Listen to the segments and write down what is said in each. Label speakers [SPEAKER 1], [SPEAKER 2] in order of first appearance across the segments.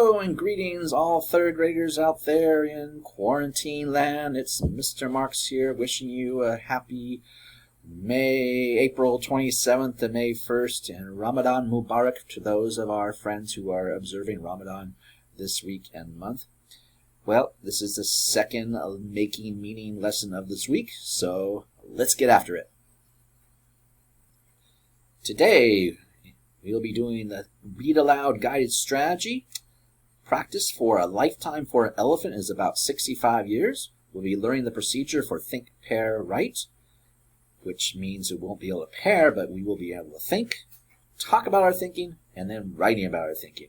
[SPEAKER 1] Hello and greetings, all third graders out there in quarantine land. It's Mr. Marks here, wishing you a happy April 27th to May 1st, and Ramadan Mubarak to those of our friends who are observing Ramadan this week and month. Well, this is the second making meaning lesson of this week, so let's get after it. Today, we'll be doing the Read Aloud Guided Strategy. Practice for a lifetime for an elephant is about 65 years. We'll be learning the procedure for Think, Pair, Write, which means we won't be able to pair, but we will be able to think, talk about our thinking, and then writing about our thinking.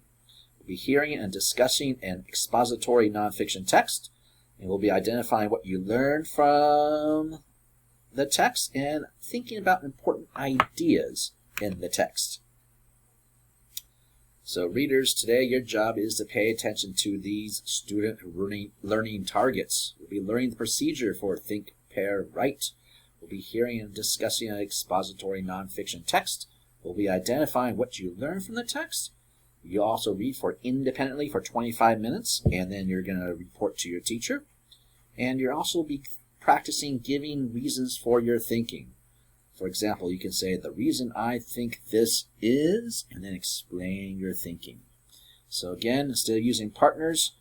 [SPEAKER 1] We'll be hearing and discussing an expository nonfiction text, and we'll be identifying what you learned from the text and thinking about important ideas in the text. So readers, today your job is to pay attention to these student learning targets. We'll be learning the procedure for Think, Pair, Write. We'll be hearing and discussing an expository nonfiction text. We'll be identifying what you learned from the text. You'll also read independently for 25 minutes, and then you're going to report to your teacher. And you'll also be practicing giving reasons for your thinking. For example, you can say, the reason I think this is, and then explain your thinking. So again, instead of using partners,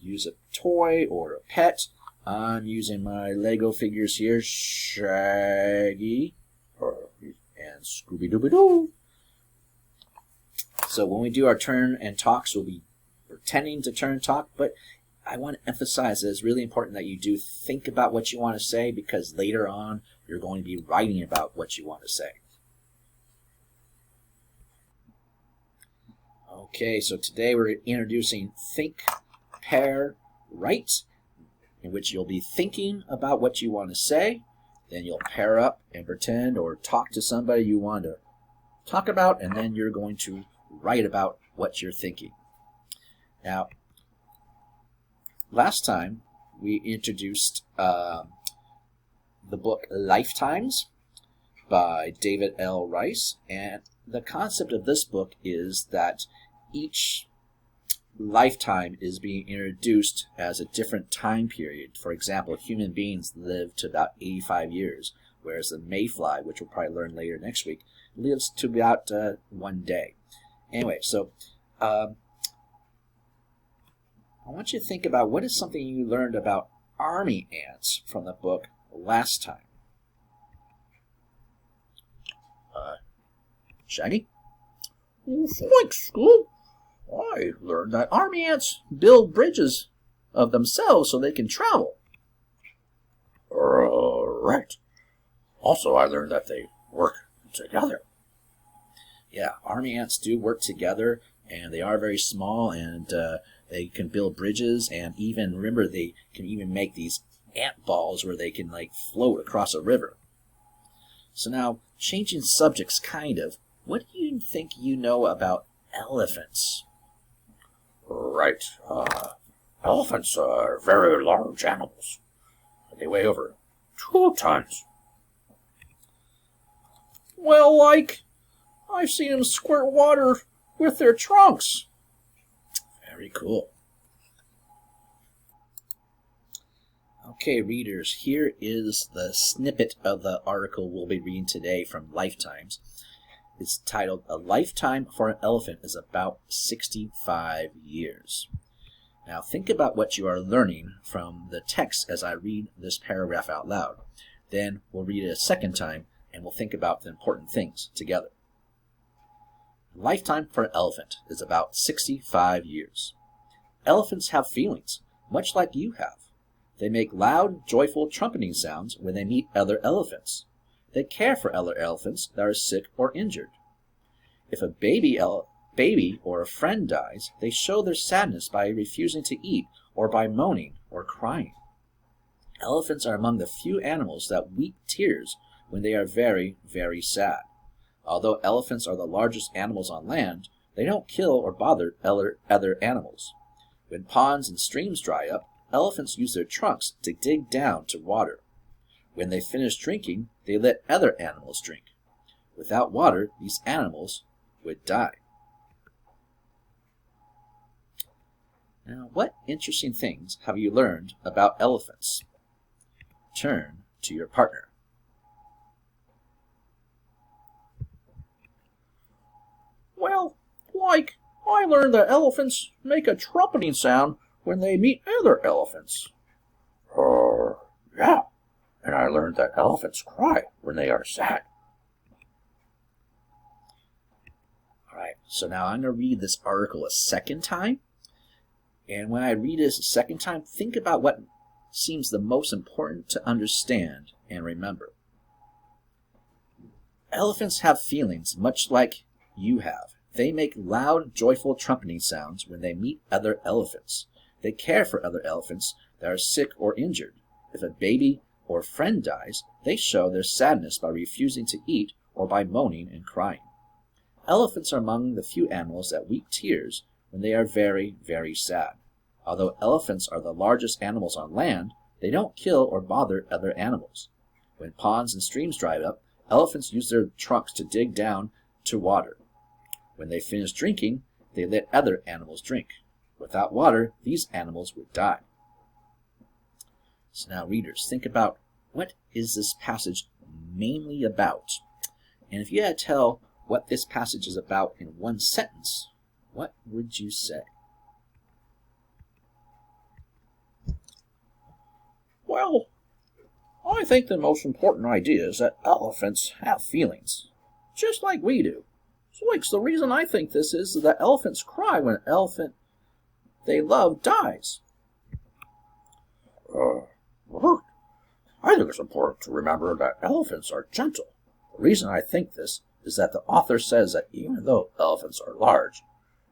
[SPEAKER 1] use a toy or a pet. I'm using my Lego figures here, Shaggy and Scooby-Dooby-Doo. So when we do our turn and talks, we'll be pretending to turn and talk, but I want to emphasize that it's really important that you do think about what you want to say, because later on you're going to be writing about what you want to say. Okay, so today we're introducing Think, Pair, Write, in which you'll be thinking about what you want to say, then you'll pair up and pretend or talk to somebody you want to talk about, and then you're going to write about what you're thinking. Now, last time we introduced the book Lifetimes by David L. Rice, and the concept of this book is that each lifetime is being introduced as a different time period. For example, human beings live to about 85 years, whereas the mayfly, which we'll probably learn later next week, lives to about 1 day. Anyway, so I want you to think about what is something you learned about army ants from the book last time. Shaggy?
[SPEAKER 2] Thanks, Scoop. I learned that army ants build bridges of themselves so they can travel. Right. Also, I learned that they work together.
[SPEAKER 1] Yeah, army ants do work together, and they are very small, and they can build bridges, and even, remember, they can even make these ant balls where they can float across a river. So now, changing subjects kind of, what do you think you know about elephants?
[SPEAKER 2] Right. Elephants are very large animals. They weigh over 2 tons.
[SPEAKER 1] Well, I've seen them squirt water with their trunks. Very cool. Okay, readers, here is the snippet of the article we'll be reading today from Lifetimes. It's titled, A Lifetime for an Elephant is About 65 Years. Now think about what you are learning from the text as I read this paragraph out loud. Then we'll read it a second time, and we'll think about the important things together. A lifetime for an elephant is about 65 years. Elephants have feelings, much like you have. They make loud, joyful trumpeting sounds when they meet other elephants. They care for other elephants that are sick or injured. If a baby or a friend dies, they show their sadness by refusing to eat or by moaning or crying. Elephants are among the few animals that weep tears when they are very, very sad. Although elephants are the largest animals on land, they don't kill or bother other animals. When ponds and streams dry up, elephants use their trunks to dig down to water. When they finish drinking, they let other animals drink. Without water, these animals would die. Now, what interesting things have you learned about elephants? Turn to your partner.
[SPEAKER 2] Well, like, I learned that elephants make a trumpeting sound when they meet other elephants. Yeah, and I learned that elephants cry when they are sad.
[SPEAKER 1] All right, so now I'm going to read this article a second time. And when I read this a second time, think about what seems the most important to understand and remember. Elephants have feelings much like you have. They make loud, joyful trumpeting sounds when they meet other elephants. They care for other elephants that are sick or injured. If a baby or friend dies, they show their sadness by refusing to eat or by moaning and crying. Elephants are among the few animals that weep tears when they are very, very sad. Although elephants are the largest animals on land, they don't kill or bother other animals. When ponds and streams dry up, elephants use their trunks to dig down to water. When they finish drinking, they let other animals drink. Without water, these animals would die. So now, readers, think about what is this passage mainly about? And if you had to tell what this passage is about in one sentence, what would you say?
[SPEAKER 2] Well, I think the most important idea is that elephants have feelings, just like we do. So, the reason I think this is that elephants cry when an elephant they love dies. I think it's important to remember that elephants are gentle. The reason I think this is that the author says that even though elephants are large,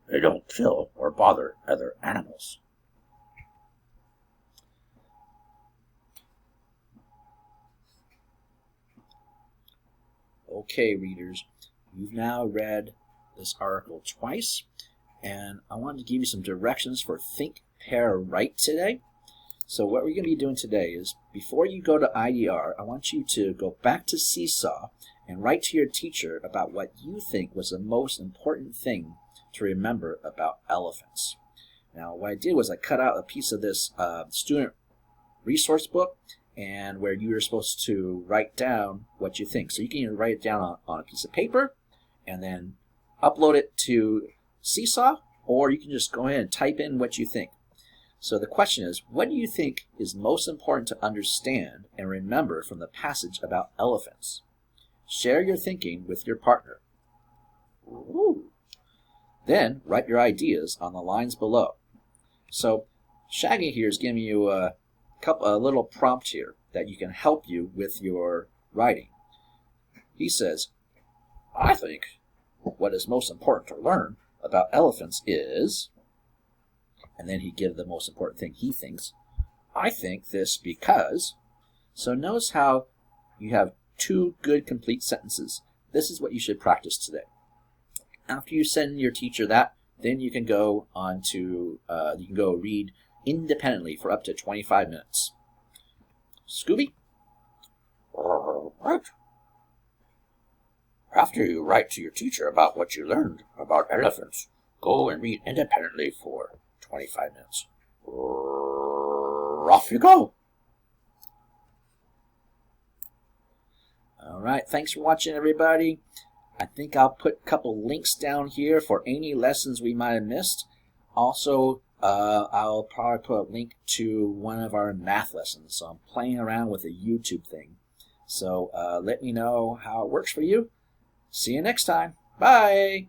[SPEAKER 2] they don't kill or bother other animals.
[SPEAKER 1] Okay, readers, you've now read this article twice, and I wanted to give you some directions for Think, Pair, Write today. So what we're going to be doing today is, before you go to IDR, I want you to go back to Seesaw and write to your teacher about what you think was the most important thing to remember about elephants. Now, what I did was I cut out a piece of this student resource book, and where you were supposed to write down what you think. So you can either write it down on a piece of paper and then upload it to Seesaw, or you can just go ahead and type in what you think. So the question is, what do you think is most important to understand and remember from the passage about elephants? Share your thinking with your partner. Ooh. Then write your ideas on the lines below. So Shaggy here is giving you a little prompt here that you can help you with your writing. He says, I think what is most important to learn about elephants is, and then he gives the most important thing he thinks. I think this because. So notice how you have two good complete sentences. This is what you should practice today. After you send your teacher that, then you can go on to read independently for up to 25 minutes. Scooby?
[SPEAKER 2] Right. After you write to your teacher about what you learned about elephants, go and read independently for 25 minutes. Off you go.
[SPEAKER 1] All right, thanks for watching, everybody. I think I'll put a couple links down here for any lessons we might have missed. Also, I'll probably put a link to one of our math lessons. So I'm playing around with a YouTube thing. So let me know how it works for you. See you next time. Bye.